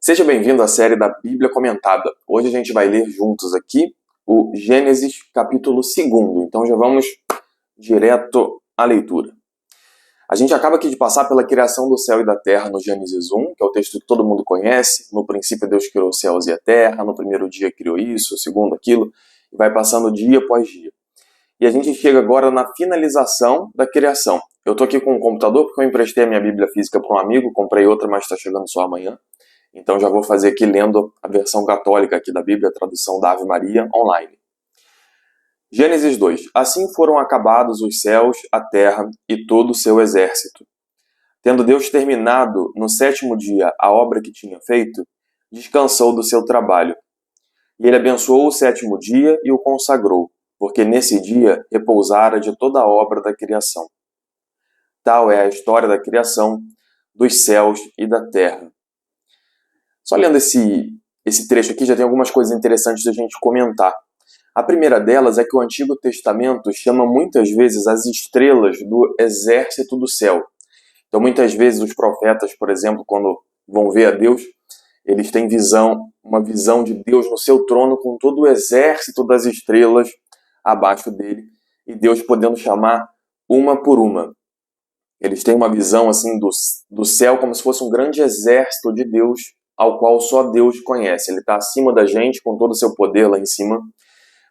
Seja bem-vindo à série da Bíblia Comentada. Hoje a gente vai ler juntos aqui o Gênesis capítulo 2. Então já vamos direto à leitura. A gente acaba aqui de passar pela criação do céu e da terra no Gênesis 1, que é o texto que todo mundo conhece. No princípio Deus criou os céus e a terra, no primeiro dia criou isso, no segundo aquilo, e vai passando dia após dia. E a gente chega agora na finalização da criação. Eu estou aqui com um computador porque eu emprestei a minha Bíblia física para um amigo, comprei outra, mas está chegando só amanhã. Então já vou fazer aqui lendo a versão católica aqui da Bíblia, a tradução da Ave Maria, online. Gênesis 2. Assim foram acabados os céus, a terra e todo o seu exército. Tendo Deus terminado no sétimo dia a obra que tinha feito, descansou do seu trabalho. E ele abençoou o sétimo dia e o consagrou, porque nesse dia repousara de toda a obra da criação. Tal é a história da criação, dos céus e da terra. Só lendo esse trecho aqui já tem algumas coisas interessantes da gente comentar. A primeira delas é que o Antigo Testamento chama muitas vezes as estrelas do exército do céu. Então muitas vezes os profetas, por exemplo, quando vão ver a Deus, eles têm uma visão de Deus no seu trono com todo o exército das estrelas abaixo dele e Deus podendo chamar uma por uma. Eles têm uma visão assim do céu como se fosse um grande exército de Deus ao qual só Deus conhece. Ele está acima da gente, com todo o seu poder lá em cima,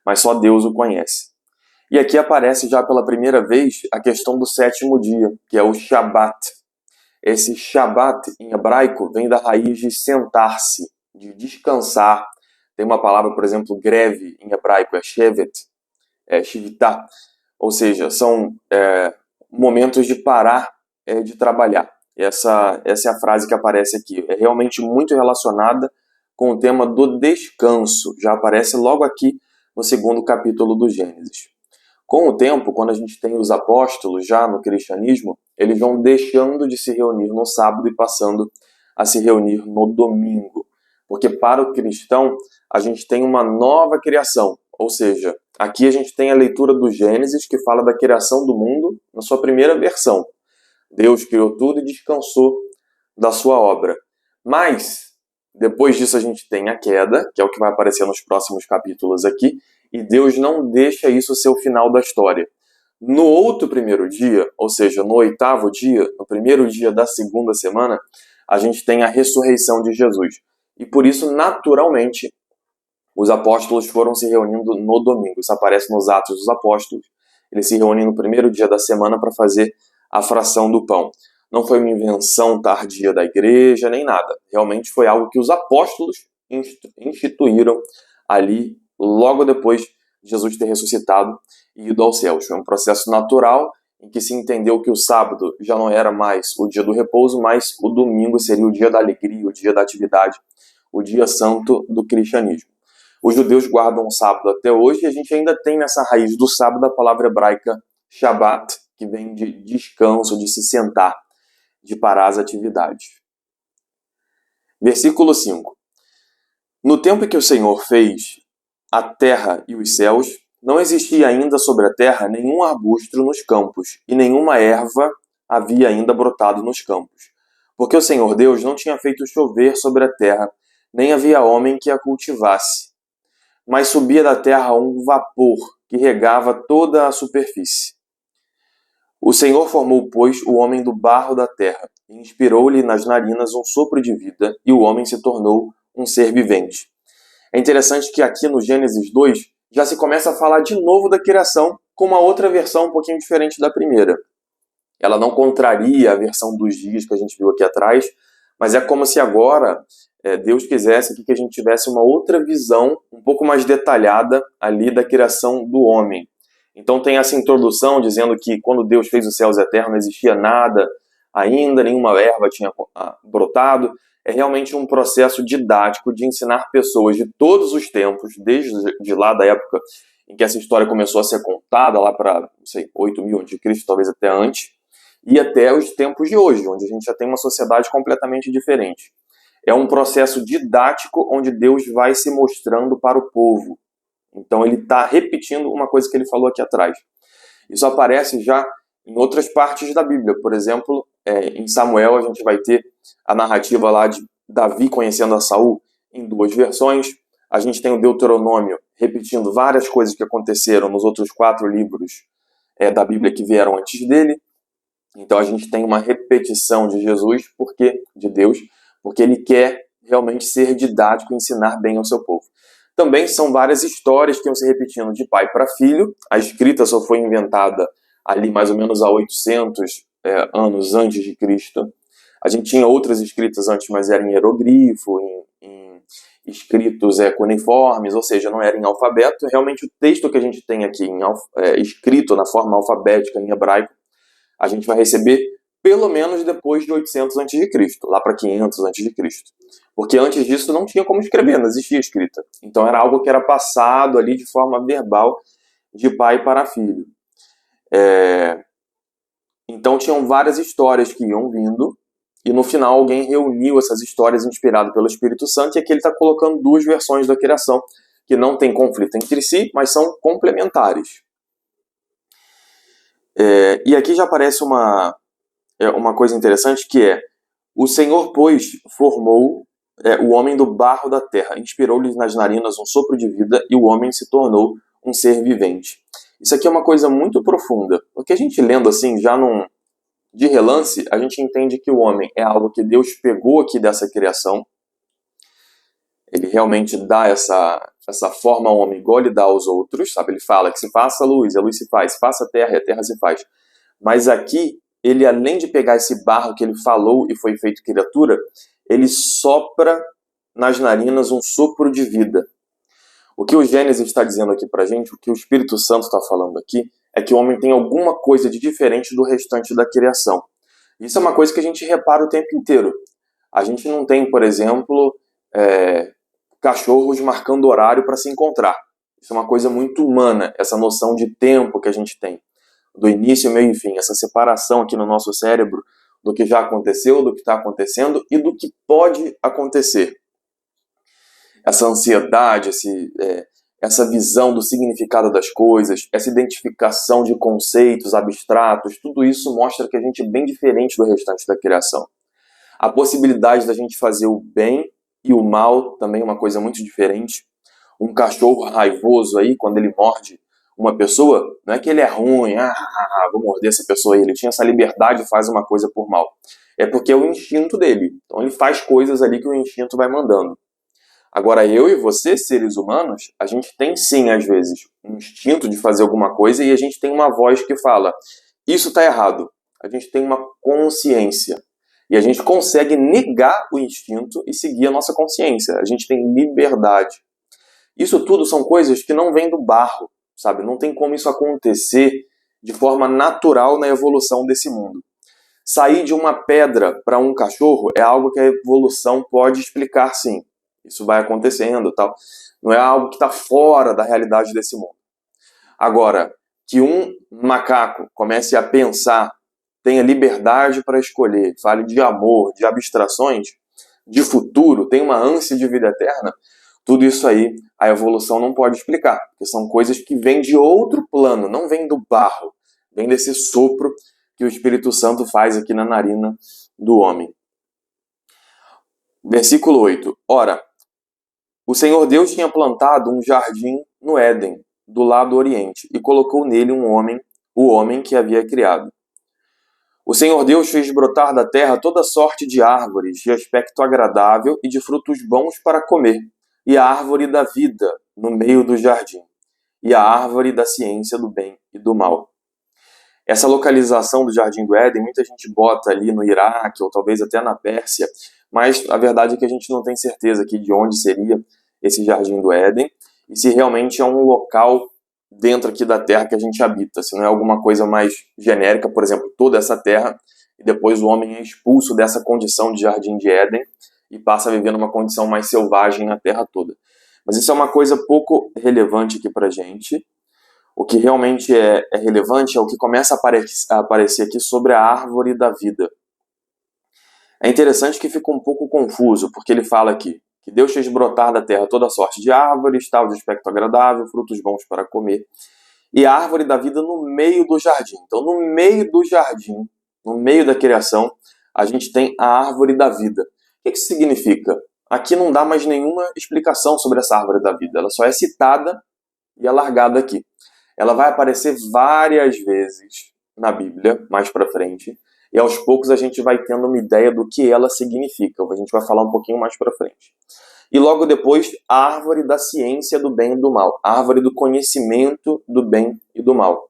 mas só Deus o conhece. E aqui aparece já pela primeira vez a questão do sétimo dia, que é o Shabat. Esse Shabat, em hebraico, vem da raiz de sentar-se, de descansar. Tem uma palavra, por exemplo, greve, em hebraico, é shevet, shivitá. Ou seja, são momentos de parar de trabalhar. Essa é a frase que aparece aqui. É realmente muito relacionada com o tema do descanso. Já aparece logo aqui no segundo capítulo do Gênesis. Com o tempo, quando a gente tem os apóstolos já no cristianismo, eles vão deixando de se reunir no sábado e passando a se reunir no domingo. Porque para o cristão, a gente tem uma nova criação. Ou seja, aqui a gente tem a leitura do Gênesis, que fala da criação do mundo na sua primeira versão. Deus criou tudo e descansou da sua obra. Mas, depois disso a gente tem a queda, que é o que vai aparecer nos próximos capítulos aqui, e Deus não deixa isso ser o final da história. No outro primeiro dia, ou seja, no oitavo dia, no primeiro dia da segunda semana, a gente tem a ressurreição de Jesus. E por isso, naturalmente, os apóstolos foram se reunindo no domingo. Isso aparece nos Atos dos Apóstolos. Eles se reúnem no primeiro dia da semana para fazer a fração do pão. Não foi uma invenção tardia da igreja, nem nada. Realmente foi algo que os apóstolos instituíram ali, logo depois de Jesus ter ressuscitado e ido aos céus. Foi um processo natural em que se entendeu que o sábado já não era mais o dia do repouso, mas o domingo seria o dia da alegria, o dia da atividade, o dia santo do cristianismo. Os judeus guardam o sábado até hoje e a gente ainda tem nessa raiz do sábado a palavra hebraica Shabat, que vem de descanso, de se sentar, de parar as atividades. Versículo 5. No tempo em que o Senhor fez a terra e os céus, não existia ainda sobre a terra nenhum arbusto nos campos, e nenhuma erva havia ainda brotado nos campos. Porque o Senhor Deus não tinha feito chover sobre a terra, nem havia homem que a cultivasse. Mas subia da terra um vapor que regava toda a superfície. O Senhor formou, pois, o homem do barro da terra, e inspirou-lhe nas narinas um sopro de vida, e o homem se tornou um ser vivente. É interessante que aqui no Gênesis 2 já se começa a falar de novo da criação, com uma outra versão um pouquinho diferente da primeira. Ela não contraria a versão dos dias que a gente viu aqui atrás, mas é como se agora Deus quisesse que a gente tivesse uma outra visão, um pouco mais detalhada ali da criação do homem. Então tem essa introdução dizendo que quando Deus fez os céus e a terra não existia nada ainda, nenhuma erva tinha brotado. É realmente um processo didático de ensinar pessoas de todos os tempos, desde lá da época em que essa história começou a ser contada, lá para 8.000 a.C., talvez até antes, e até os tempos de hoje, onde a gente já tem uma sociedade completamente diferente. É um processo didático onde Deus vai se mostrando para o povo. Então ele está repetindo uma coisa que ele falou aqui atrás. Isso aparece já em outras partes da Bíblia. Por exemplo, em Samuel a gente vai ter a narrativa lá Davi conhecendo a Saul em duas versões. A gente tem o Deuteronômio repetindo várias coisas que aconteceram nos outros 4 livros da Bíblia que vieram antes dele. Então a gente tem uma repetição de Jesus, de Deus, porque ele quer realmente ser didático e ensinar bem ao seu povo. Também são várias histórias que iam se repetindo de pai para filho. A escrita só foi inventada ali mais ou menos há 800 anos antes de Cristo. A gente tinha outras escritas antes, mas era em hieroglifo, em escritos cuneiformes, ou seja, não era em alfabeto. Realmente o texto que a gente tem aqui escrito na forma alfabética em hebraico, a gente vai receber pelo menos depois de 800 a.C., lá para 500 a.C. Porque antes disso não tinha como escrever, não existia escrita. Então era algo que era passado ali de forma verbal, de pai para filho. Então tinham várias histórias que iam vindo, e no final alguém reuniu essas histórias inspirado pelo Espírito Santo, e aqui ele está colocando 2 versões da criação, que não tem conflito entre si, mas são complementares. E aqui já aparece uma coisa interessante, que é: o Senhor, pois, formou o homem do barro da terra, inspirou-lhe nas narinas um sopro de vida, e o homem se tornou um ser vivente. Isso aqui é uma coisa muito profunda, porque a gente lendo assim, de relance, a gente entende que o homem é algo que Deus pegou aqui dessa criação. Ele realmente dá essa forma ao homem igual ele dá aos outros, sabe? Ele fala que se faça luz, a luz se faz, se faça terra, e a terra se faz. Mas aqui, ele além de pegar esse barro que ele falou e foi feito criatura, ele sopra nas narinas um sopro de vida. O que o Gênesis está dizendo aqui pra gente, o que o Espírito Santo está falando aqui, é que o homem tem alguma coisa de diferente do restante da criação. Isso é uma coisa que a gente repara o tempo inteiro. A gente não tem, por exemplo, cachorros marcando horário para se encontrar. Isso é uma coisa muito humana, essa noção de tempo que a gente tem. Do início, meio e fim. Essa separação aqui no nosso cérebro do que já aconteceu, do que está acontecendo e do que pode acontecer. Essa ansiedade, essa visão do significado das coisas, essa identificação de conceitos abstratos, tudo isso mostra que a gente é bem diferente do restante da criação. A possibilidade da gente fazer o bem e o mal também é uma coisa muito diferente. Um cachorro raivoso aí, quando ele morde uma pessoa, não é que ele é ruim, vou morder essa pessoa aí, ele tinha essa liberdade e faz uma coisa por mal. É porque é o instinto dele. Então ele faz coisas ali que o instinto vai mandando. Agora eu e você, seres humanos, a gente tem sim, às vezes, um instinto de fazer alguma coisa e a gente tem uma voz que fala, isso está errado. A gente tem uma consciência. E a gente consegue negar o instinto e seguir a nossa consciência. A gente tem liberdade. Isso tudo são coisas que não vêm do barro, sabe? Não tem como isso acontecer de forma natural na evolução desse mundo. Sair de uma pedra para um cachorro é algo que a evolução pode explicar, sim. Isso vai acontecendo, tal. Não é algo que está fora da realidade desse mundo. Agora, que um macaco comece a pensar, tenha liberdade para escolher, fale de amor, de abstrações, de futuro, tenha uma ânsia de vida eterna, tudo isso aí a evolução não pode explicar, porque são coisas que vêm de outro plano, não vêm do barro, vêm desse sopro que o Espírito Santo faz aqui na narina do homem. Versículo 8. Ora, o Senhor Deus tinha plantado um jardim no Éden, do lado oriente, e colocou nele o homem que havia criado. O Senhor Deus fez brotar da terra toda sorte de árvores de aspecto agradável e de frutos bons para comer, e a árvore da vida no meio do jardim, e a árvore da ciência do bem e do mal. Essa localização do Jardim do Éden, muita gente bota ali no Iraque, ou talvez até na Pérsia, mas a verdade é que a gente não tem certeza aqui de onde seria esse Jardim do Éden, e se realmente é um local dentro aqui da Terra que a gente habita, se não é alguma coisa mais genérica, por exemplo, toda essa Terra, e depois o homem é expulso dessa condição de Jardim de Éden e passa a viver numa condição mais selvagem na Terra toda. Mas isso é uma coisa pouco relevante aqui pra gente. O que realmente é relevante é o que começa a aparecer aqui sobre a árvore da vida. É interessante que fica um pouco confuso, porque ele fala aqui que Deus fez brotar da terra toda sorte de árvores, tal de aspecto agradável, frutos bons para comer, e a árvore da vida no meio do jardim. Então, no meio do jardim, no meio da criação, a gente tem a árvore da vida. que isso significa? Aqui não dá mais nenhuma explicação sobre essa árvore da vida. Ela só é citada e é largada aqui. Ela vai aparecer várias vezes na Bíblia, mais para frente, e aos poucos a gente vai tendo uma ideia do que ela significa. A gente vai falar um pouquinho mais para frente. E logo depois, a árvore da ciência do bem e do mal. A árvore do conhecimento do bem e do mal.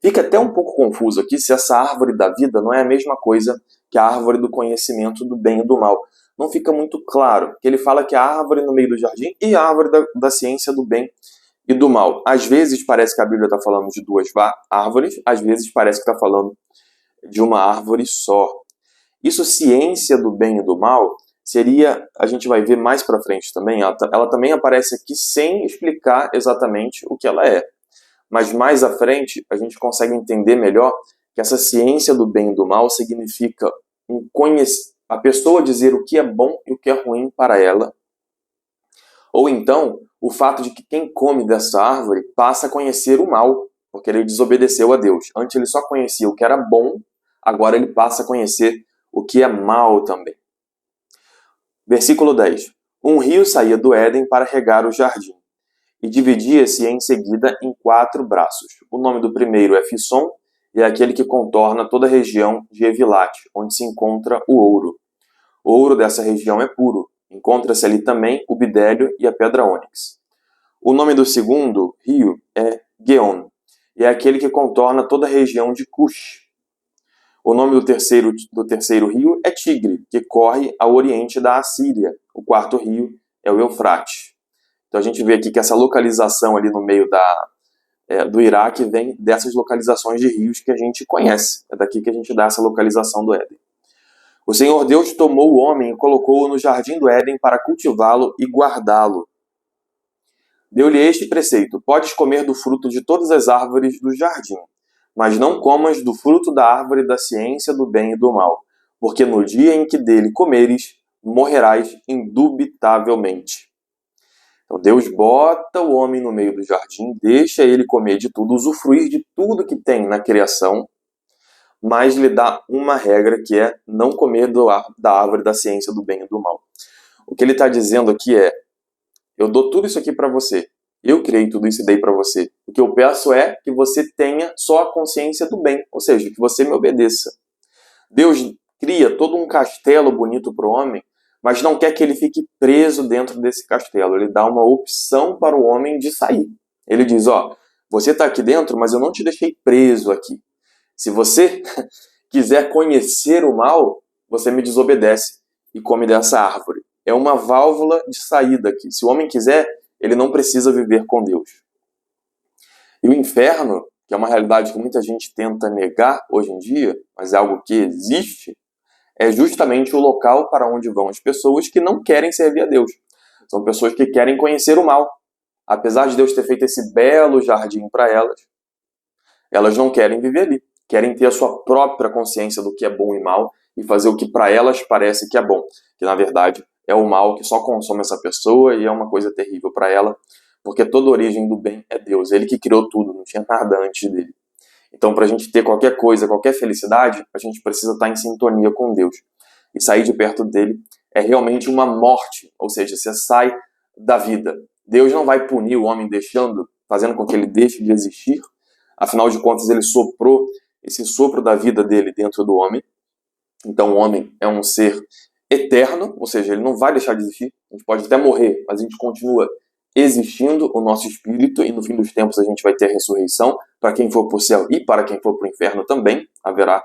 Fica até um pouco confuso aqui se essa árvore da vida não é a mesma coisa que a árvore do conhecimento do bem e do mal. Não fica muito claro, que ele fala que a árvore no meio do jardim e a árvore da ciência do bem e do mal. Às vezes parece que a Bíblia está falando de duas árvores, às vezes parece que está falando de uma árvore só. Isso, ciência do bem e do mal, seria, a gente vai ver mais para frente também, ela também aparece aqui sem explicar exatamente o que ela é. Mas mais à frente, a gente consegue entender melhor que essa ciência do bem e do mal significa a pessoa dizer o que é bom e o que é ruim para ela. Ou então, o fato de que quem come dessa árvore passa a conhecer o mal, porque ele desobedeceu a Deus. Antes ele só conhecia o que era bom, agora ele passa a conhecer o que é mal também. Versículo 10. Um rio saía do Éden para regar o jardim, e dividia-se em seguida em 4 braços. O nome do primeiro é Fisson, e é aquele que contorna toda a região de Evilate, onde se encontra o ouro. O ouro dessa região é puro. Encontra-se ali também o bidélio e a pedra ônix. O nome do segundo rio é Geon, e é aquele que contorna toda a região de Cush. O nome do terceiro rio é Tigre, que corre ao oriente da Assíria. O quarto rio é o Eufrates. Então a gente vê aqui que essa localização ali no meio do Iraque vem dessas localizações de rios que a gente conhece. É daqui que a gente dá essa localização do Éden. O Senhor Deus tomou o homem e colocou-o no jardim do Éden para cultivá-lo e guardá-lo. Deu-lhe este preceito: podes comer do fruto de todas as árvores do jardim, mas não comas do fruto da árvore da ciência do bem e do mal, porque no dia em que dele comeres, morrerás indubitavelmente. Então Deus bota o homem no meio do jardim, deixa ele comer de tudo, usufruir de tudo que tem na criação, mas lhe dá uma regra, que é não comer da árvore da ciência do bem e do mal. O que ele está dizendo aqui é: eu dou tudo isso aqui para você, eu criei tudo isso e dei para você. O que eu peço é que você tenha só a consciência do bem, ou seja, que você me obedeça. Deus cria todo um castelo bonito para o homem, mas não quer que ele fique preso dentro desse castelo. Ele dá uma opção para o homem de sair. Ele diz: você está aqui dentro, mas eu não te deixei preso aqui. Se você quiser conhecer o mal, você me desobedece e come dessa árvore. É uma válvula de saída aqui. Se o homem quiser, ele não precisa viver com Deus. E o inferno, que é uma realidade que muita gente tenta negar hoje em dia, mas é algo que existe, é justamente o local para onde vão as pessoas que não querem servir a Deus. São pessoas que querem conhecer o mal. Apesar de Deus ter feito esse belo jardim para elas não querem viver ali. Querem ter a sua própria consciência do que é bom e mal e fazer o que para elas parece que é bom, que na verdade é o mal que só consome essa pessoa e é uma coisa terrível para ela, porque toda a origem do bem é Deus, Ele que criou tudo, não tinha nada antes dele. Então, para a gente ter qualquer coisa, qualquer felicidade, a gente precisa estar em sintonia com Deus. E sair de perto dele é realmente uma morte, ou seja, você sai da vida. Deus não vai punir o homem fazendo com que ele deixe de existir. Afinal de contas, ele soprou esse sopro da vida dele dentro do homem. Então o homem é um ser eterno, ou seja, ele não vai deixar de existir. A gente pode até morrer, mas a gente continua existindo, o nosso espírito, e no fim dos tempos a gente vai ter a ressurreição. Para quem for para o céu e para quem for para o inferno também haverá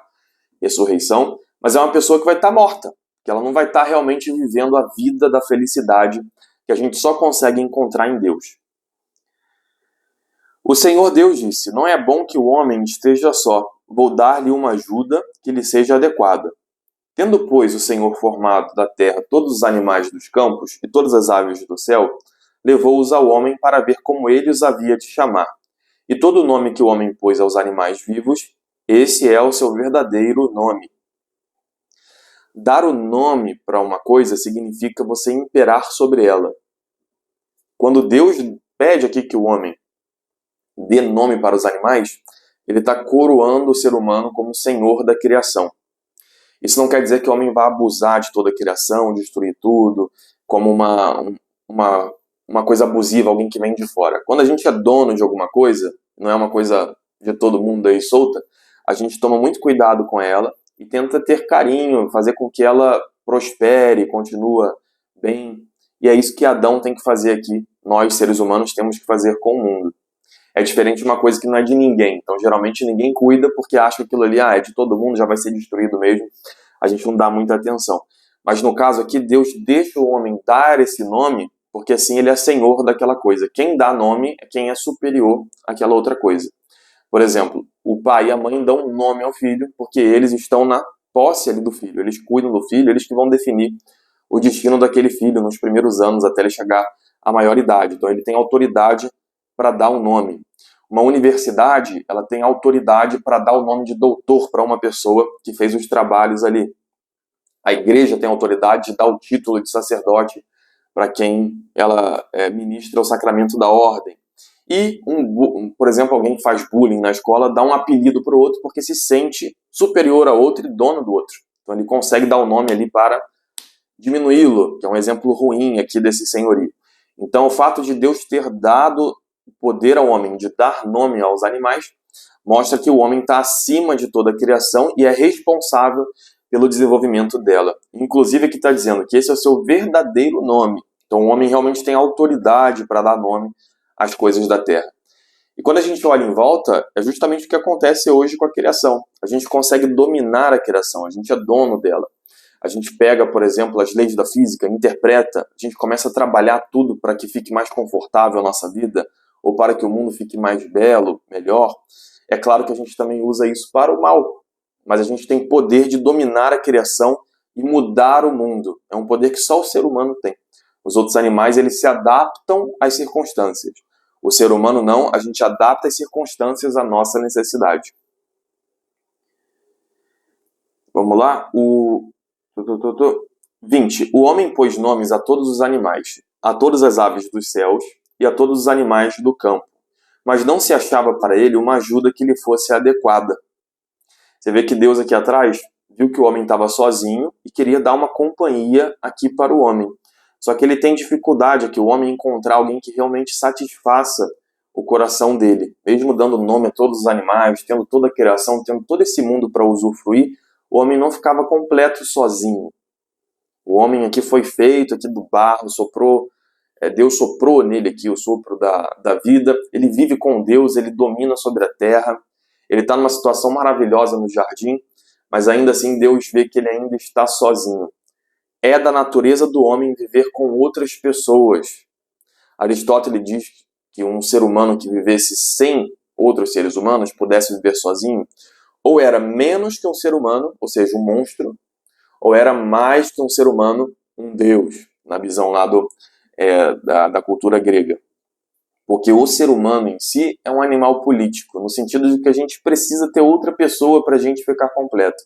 ressurreição. Mas é uma pessoa que vai estar morta, que ela não vai estar realmente vivendo a vida da felicidade que a gente só consegue encontrar em Deus. O Senhor Deus disse: não é bom que o homem esteja só, vou dar-lhe uma ajuda que lhe seja adequada. Tendo, pois, o Senhor formado da terra todos os animais dos campos e todas as aves do céu, levou-os ao homem para ver como ele os havia de chamar. E todo o nome que o homem pôs aos animais vivos, esse é o seu verdadeiro nome. Dar o nome para uma coisa significa você imperar sobre ela. Quando Deus pede aqui que o homem dê nome para os animais, ele está coroando o ser humano como senhor da criação. Isso não quer dizer que o homem vai abusar de toda a criação, destruir tudo, como uma coisa abusiva, alguém que vem de fora. Quando a gente é dono de alguma coisa, não é uma coisa de todo mundo aí solta, a gente toma muito cuidado com ela e tenta ter carinho, fazer com que ela prospere, continua bem. E é isso que Adão tem que fazer aqui. Nós, seres humanos, temos que fazer com o mundo. É diferente de uma coisa que não é de ninguém. Então, geralmente, ninguém cuida porque acha que aquilo ali é de todo mundo, já vai ser destruído mesmo. A gente não dá muita atenção. Mas no caso aqui, Deus deixa o homem dar esse nome porque assim ele é senhor daquela coisa. Quem dá nome é quem é superior àquela outra coisa. Por exemplo, o pai e a mãe dão um nome ao filho porque eles estão na posse ali do filho. Eles cuidam do filho, eles que vão definir o destino daquele filho nos primeiros anos até ele chegar à maioridade. Então ele tem autoridade para dar um nome. Uma universidade, ela tem autoridade para dar o nome de doutor para uma pessoa que fez os trabalhos ali. A igreja tem autoridade de dar o título de sacerdote para quem ela ministra o sacramento da ordem. E, por exemplo, alguém que faz bullying na escola dá um apelido para o outro porque se sente superior a outro e dono do outro. Então ele consegue dar o nome ali para diminuí-lo, que é um exemplo ruim aqui desse senhorio. Então o fato de Deus ter dado poder ao homem de dar nome aos animais mostra que o homem está acima de toda a criação e é responsável pelo desenvolvimento dela. Inclusive aqui está dizendo que esse é o seu verdadeiro nome. Então o homem realmente tem autoridade para dar nome às coisas da terra. E quando a gente olha em volta, é justamente o que acontece hoje com a criação. A gente consegue dominar a criação, a gente é dono dela. A gente pega, por exemplo, as leis da física, interpreta, a gente começa a trabalhar tudo para que fique mais confortável a nossa vida, ou para que o mundo fique mais belo, melhor. É claro que a gente também usa isso para o mal, mas a gente tem poder de dominar a criação e mudar o mundo. É um poder que só o ser humano tem. Os outros animais, eles se adaptam às circunstâncias. O ser humano não, a gente adapta as circunstâncias à nossa necessidade. Vamos lá? 20. O homem pôs nomes a todos os animais, a todas as aves dos céus e a todos os animais do campo, mas não se achava para ele uma ajuda que lhe fosse adequada. Você vê que Deus aqui atrás viu que o homem estava sozinho e queria dar uma companhia aqui para o homem. Só que ele tem dificuldade aqui, o homem, encontrar alguém que realmente satisfaça o coração dele. Mesmo dando nome a todos os animais, tendo toda a criação, tendo todo esse mundo para usufruir, o homem não ficava completo sozinho. O homem aqui foi feito aqui do barro, Deus soprou nele aqui o sopro da vida. Ele vive com Deus, ele domina sobre a terra. Ele está numa situação maravilhosa no jardim, mas ainda assim Deus vê que ele ainda está sozinho. É da natureza do homem viver com outras pessoas. Aristóteles diz que um ser humano que vivesse sem outros seres humanos, pudesse viver sozinho, ou era menos que um ser humano, ou seja, um monstro, ou era mais que um ser humano, um deus, na visão lá da cultura grega. Porque o ser humano em si é um animal político, no sentido de que a gente precisa ter outra pessoa para a gente ficar completo.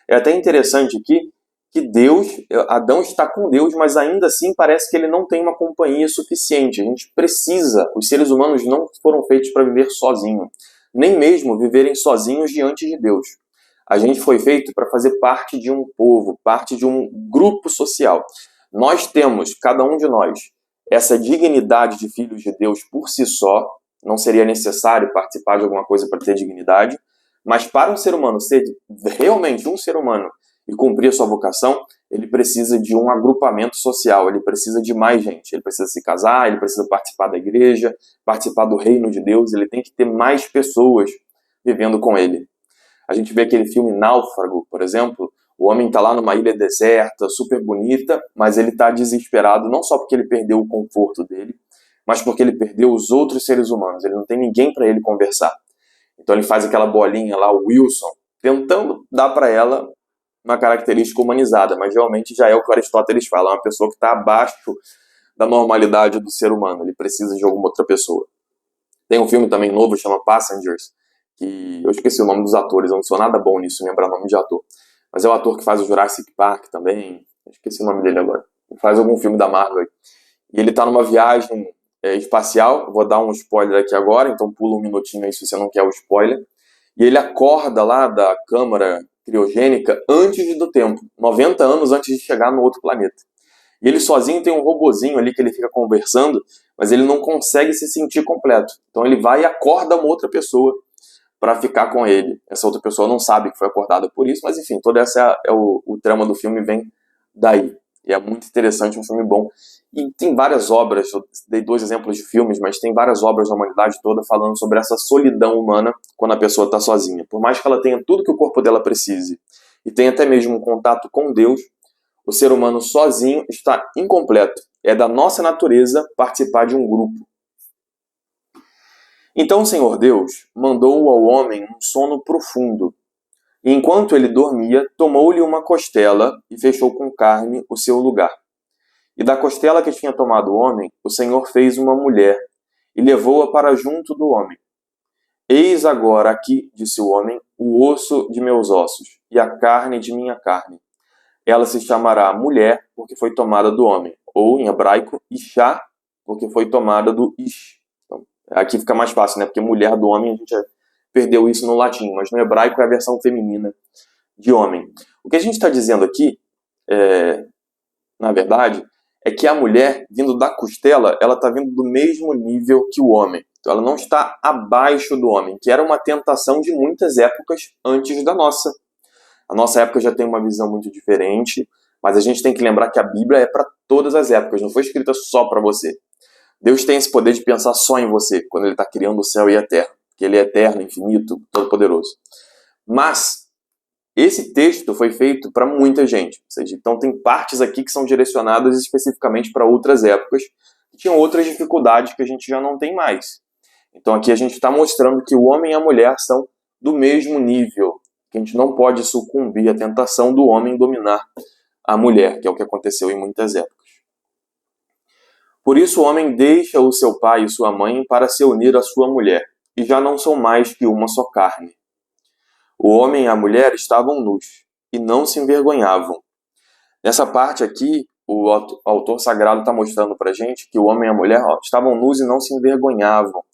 É até interessante aqui que Adão está com Deus, mas ainda assim parece que ele não tem uma companhia suficiente. A gente precisa, os seres humanos não foram feitos para viver sozinhos, nem mesmo viverem sozinhos diante de Deus. A gente foi feito para fazer parte de um povo, parte de um grupo social. Nós temos, cada um de nós, essa dignidade de filhos de Deus por si só. Não seria necessário participar de alguma coisa para ter dignidade, mas para um ser humano ser realmente um ser humano e cumprir a sua vocação, ele precisa de um agrupamento social, ele precisa de mais gente, ele precisa se casar, ele precisa participar da igreja, participar do reino de Deus, ele tem que ter mais pessoas vivendo com ele. A gente vê aquele filme Náufrago, por exemplo, o homem está lá numa ilha deserta, super bonita, mas ele está desesperado, não só porque ele perdeu o conforto dele, mas porque ele perdeu os outros seres humanos, ele não tem ninguém para ele conversar. Então ele faz aquela bolinha lá, o Wilson, tentando dar para ela uma característica humanizada, mas realmente já é o que Aristóteles fala, é uma pessoa que está abaixo da normalidade do ser humano, ele precisa de alguma outra pessoa. Tem um filme também novo, chama Passengers, que eu esqueci o nome dos atores, eu não sou nada bom nisso, lembrar nome de ator, mas é o ator que faz o Jurassic Park também, eu esqueci o nome dele agora, ele faz algum filme da Marvel, e ele está numa viagem espacial, vou dar um spoiler aqui agora, então pula um minutinho aí se você não quer o spoiler, e ele acorda lá da câmara criogênica antes do tempo, 90 anos antes de chegar no outro planeta. E ele sozinho tem um robozinho ali que ele fica conversando, mas ele não consegue se sentir completo. Então ele vai e acorda uma outra pessoa para ficar com ele. Essa outra pessoa não sabe que foi acordada por isso, mas enfim, toda essa é o trama do filme vem daí. E é muito interessante, um filme bom. E tem várias obras, eu dei 2 exemplos de filmes, mas tem várias obras da humanidade toda falando sobre essa solidão humana quando a pessoa está sozinha. Por mais que ela tenha tudo que o corpo dela precise e tenha até mesmo um contato com Deus, o ser humano sozinho está incompleto. É da nossa natureza participar de um grupo. Então o Senhor Deus mandou ao homem um sono profundo. E enquanto ele dormia, tomou-lhe uma costela e fechou com carne o seu lugar. E da costela que tinha tomado o homem, o Senhor fez uma mulher e levou-a para junto do homem. Eis agora aqui, disse o homem, o osso de meus ossos e a carne de minha carne. Ela se chamará mulher, porque foi tomada do homem. Ou, em hebraico, Ishá, porque foi tomada do Ish. Então, aqui fica mais fácil, né? Porque mulher do homem, a gente perdeu isso no latim. Mas no hebraico é a versão feminina de homem. O que a gente está dizendo aqui, na verdade, é que a mulher, vindo da costela, ela está vindo do mesmo nível que o homem. Então, ela não está abaixo do homem, que era uma tentação de muitas épocas antes da nossa. A nossa época já tem uma visão muito diferente, mas a gente tem que lembrar que a Bíblia é para todas as épocas, não foi escrita só para você. Deus tem esse poder de pensar só em você, quando Ele está criando o céu e a terra, porque Ele é eterno, infinito, todo-poderoso. Mas esse texto foi feito para muita gente, ou seja, então tem partes aqui que são direcionadas especificamente para outras épocas, que tinham outras dificuldades que a gente já não tem mais. Então aqui a gente está mostrando que o homem e a mulher são do mesmo nível, que a gente não pode sucumbir à tentação do homem dominar a mulher, que é o que aconteceu em muitas épocas. Por isso o homem deixa o seu pai e sua mãe para se unir à sua mulher, e já não são mais que uma só carne. O homem e a mulher estavam nus, e não se envergonhavam. Nessa parte aqui, o autor sagrado está mostrando para a gente que o homem e a mulher estavam nus e não se envergonhavam,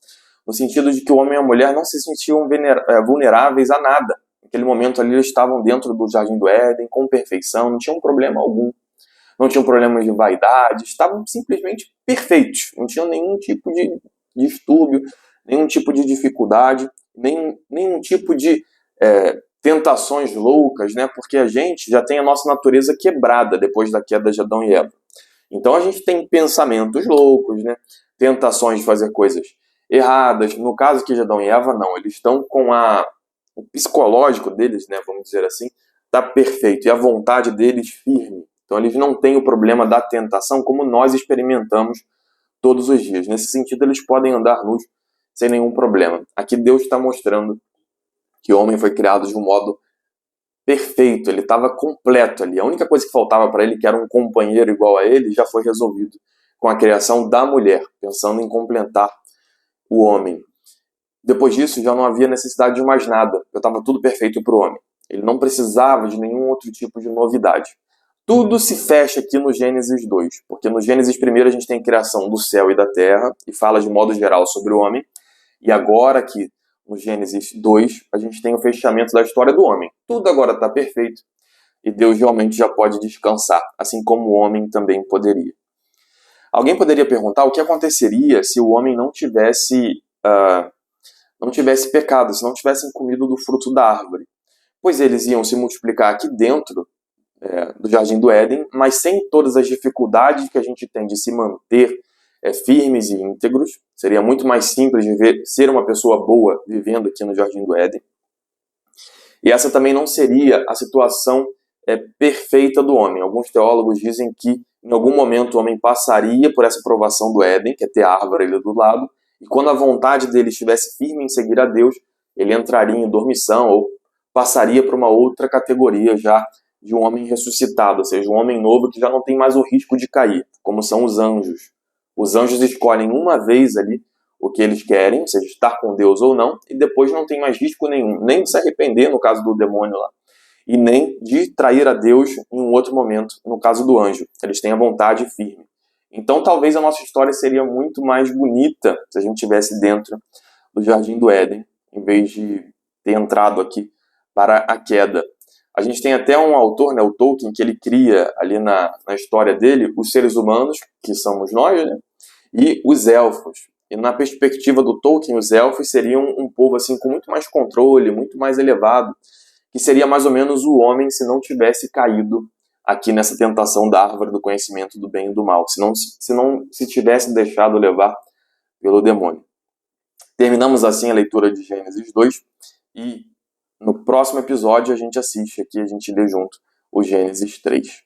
no sentido de que o homem e a mulher não se sentiam vulneráveis a nada. Naquele momento ali eles estavam dentro do Jardim do Éden, com perfeição, não tinham problema algum. Não tinham problemas de vaidade, estavam simplesmente perfeitos. Não tinham nenhum tipo de distúrbio, nenhum tipo de dificuldade, nenhum tipo de tentações loucas, né? Porque a gente já tem a nossa natureza quebrada depois da queda de Adão e Eva. Então a gente tem pensamentos loucos, né? Tentações de fazer coisas erradas. No caso aqui de Adão e Eva, não. Eles estão com o psicológico deles, né, vamos dizer assim, está perfeito. E a vontade deles firme. Então eles não têm o problema da tentação como nós experimentamos todos os dias. Nesse sentido, eles podem andar nus sem nenhum problema. Aqui Deus está mostrando que o homem foi criado de um modo perfeito. Ele estava completo ali. A única coisa que faltava para ele, que era um companheiro igual a ele, já foi resolvido com a criação da mulher, pensando em completar o homem. Depois disso, já não havia necessidade de mais nada. Já estava tudo perfeito para o homem. Ele não precisava de nenhum outro tipo de novidade. Tudo se fecha aqui no Gênesis 2, porque no Gênesis 1 a gente tem a criação do céu e da terra, e fala de modo geral sobre o homem, e agora aqui no Gênesis 2 a gente tem o fechamento da história do homem. Tudo agora está perfeito, e Deus realmente já pode descansar, assim como o homem também poderia. Alguém poderia perguntar o que aconteceria se o homem não tivesse pecado, se não tivessem comido do fruto da árvore. Pois eles iam se multiplicar aqui dentro do Jardim do Éden, mas sem todas as dificuldades que a gente tem de se manter firmes e íntegros. Seria muito mais simples de ser uma pessoa boa vivendo aqui no Jardim do Éden. E essa também não seria a situação perfeita do homem. Alguns teólogos dizem que em algum momento o homem passaria por essa provação do Éden, que é ter a árvore ali do lado, e quando a vontade dele estivesse firme em seguir a Deus, ele entraria em dormição ou passaria para uma outra categoria já de um homem ressuscitado, ou seja, um homem novo que já não tem mais o risco de cair, como são os anjos. Os anjos escolhem uma vez ali o que eles querem, ou seja, estar com Deus ou não, e depois não tem mais risco nenhum, nem de se arrepender, no caso do demônio lá, e nem de trair a Deus em um outro momento, no caso do anjo. Eles têm a vontade firme. Então talvez a nossa história seria muito mais bonita se a gente estivesse dentro do Jardim do Éden, em vez de ter entrado aqui para a queda. A gente tem até um autor, né, o Tolkien, que ele cria ali na história dele os seres humanos, que somos nós, né, e os elfos. E na perspectiva do Tolkien, os elfos seriam um povo assim com muito mais controle, muito mais elevado, que seria mais ou menos o homem se não tivesse caído aqui nessa tentação da árvore do conhecimento do bem e do mal, se não se tivesse deixado levar pelo demônio. Terminamos assim a leitura de Gênesis 2 e no próximo episódio a gente assiste aqui, a gente lê junto o Gênesis 3.